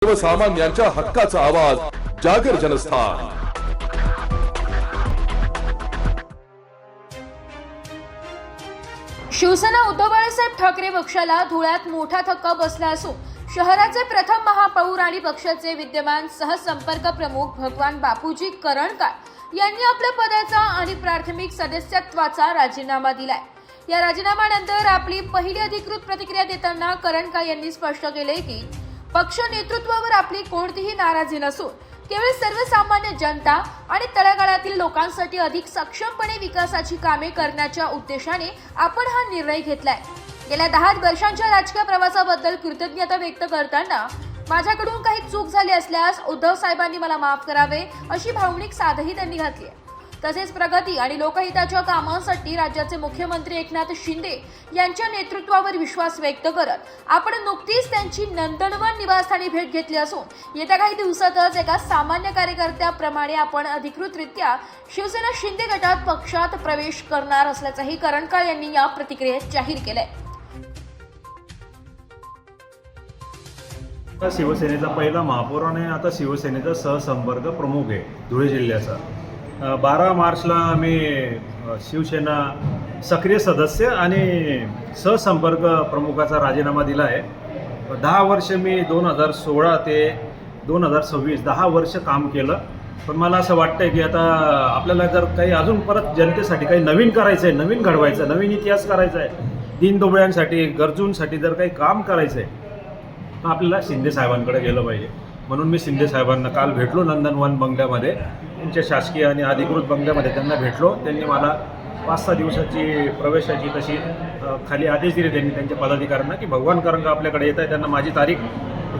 सर्वसामान्यांच्या हक्काचा आवाज जागर जनस्थान। शिवसेना उद्धव बाळासाहेब ठाकरे पक्षाला धुळ्यात मोठा धक्का बसला असून शहराचे प्रथम महापौर आणि पक्षाचे विद्यमान सहसंपर्क प्रमुख भगवान बापूजी करणकार यांनी आपल्या पदाचा आणि प्राथमिक सदस्यत्वाचा राजीनामा दिलाय। या राजीनाम्यानंतर आपली पहिली अधिकृत प्रतिक्रिया देताना करणकार यांनी स्पष्ट केले की पक्ष नेतृत्वावर आपली कोणतीही नाराजी नसून केवळ सर्वसामान्य जनता आणि तळागाळातील लोकांसाठी अधिक सक्षमपणे विकासाची कामे करण्याच्या उद्देशाने आपण हा निर्णय घेतलाय। गेल्या 10 वर्षांच्या राजकीय प्रवासाबद्दल कृतज्ञता व्यक्त करताना माझ्याकडून काही चूक झाली असल्यास उद्धव साहेबांनी मला माफ करावे अशी भावनिक साधही त्यांनी घातली आहे। तसेच प्रगती आणि लोकहिताच्या कामांसाठी राज्याचे मुख्यमंत्री एकनाथ शिंदे यांच्या नेतृत्वावर विश्वास व्यक्त करत आपण नुकतीच त्यांची नंदनवन निवासस्थानी भेट घेतली असून येत्या काही दिवसातच एका सामान्य कार्यकर्त्याप्रमाणे आपण अधिकृतरित्या शिवसेना शिंदे गटात पक्षात प्रवेश करणार असल्याचंही करणकार यांनी या प्रतिक्रियेत जाहीर केलंय। शिवसेनेचा पहिला महापौर आणि आता शिवसेनेचा सहसंपर्क प्रमुख आहे धुळे जिल्ह्याचा। 12 मार्चला मी शिवसेना सक्रिय सदस्य आणि सहसंपर्क प्रमुखाचा राजीनामा दिला आहे। 10 वर्ष मी 2016 ते 2026 10 वर्ष काम केलं। पण मला असं वाटतं की आता आपल्याला जर काही अजून परत जनतेसाठी काही नवीन करायचं आहे, नवीन घडवायचं, नवीन इतिहास करायचा आहे, दीनदुबळ्यांसाठी गरजूंसाठी जर काही काम करायचं आहे तर आपल्याला शिंदे साहेबांकडे गेलं पाहिजे। म्हणून मी शिंदे साहेबांना काल भेटलो नंदनवन बंगल्यामध्ये, त्यांच्या शासकीय आणि अधिकृत बंगल्यामध्ये त्यांना भेटलो। त्यांनी मला 5-6 दिवसाची प्रवेशाची तशी खाली आदेश दिले त्यांनी त्यांच्या पदाधिकाऱ्यांना की भगवान करणकार आपल्याकडे येत आहे, त्यांना माझी तारीख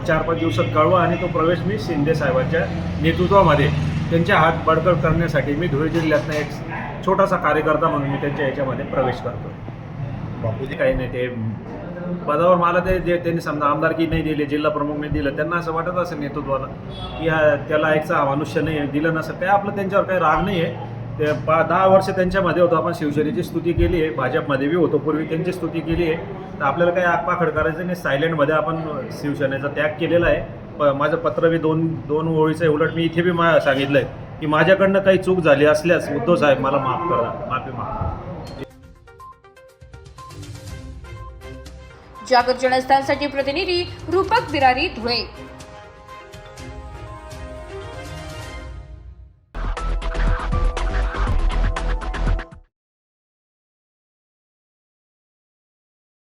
4-5 दिवसात कळवा आणि तो प्रवेश मी शिंदे साहेबांच्या नेतृत्वामध्ये त्यांच्या हात बळकट करण्यासाठी मी धुळे जिल्ह्यातनं एक छोटासा कार्यकर्ता म्हणून मी त्यांच्या याच्यामध्ये प्रवेश करतो। बापूजी काही नाही, ते पदावर मला ते जे त्यांनी समजा आमदारकी नाही दिली, जिल्हा प्रमुख नाही दिलं, त्यांना असं वाटत असेल नेतृत्वाला की त्याला एकचा मनुष्य नाही दिलं नसं काय, आपलं त्यांच्यावर काही राग नाही आहे। ते 10 वर्ष त्यांच्यामध्ये होतो, आपण शिवसेनेची स्तुती केली आहे, भाजपमध्ये बी होतो पूर्वी, त्यांची स्तुती केली आहे। तर आपल्याला काही आगपाखड करायचं नाही, सायलेंटमध्ये आपण शिवसेनेचा त्याग केलेला आहे। माझं पत्र बी दोन ओळीचं आहे। उलट मी इथे बी सांगितलं आहे की माझ्याकडनं काही चूक झाली असल्यास उद्धव साहेब मला माफ करा, माफी मागा। जागर जनस्थानसाठी प्रतिनिधी रूपक बिरारी धुळे।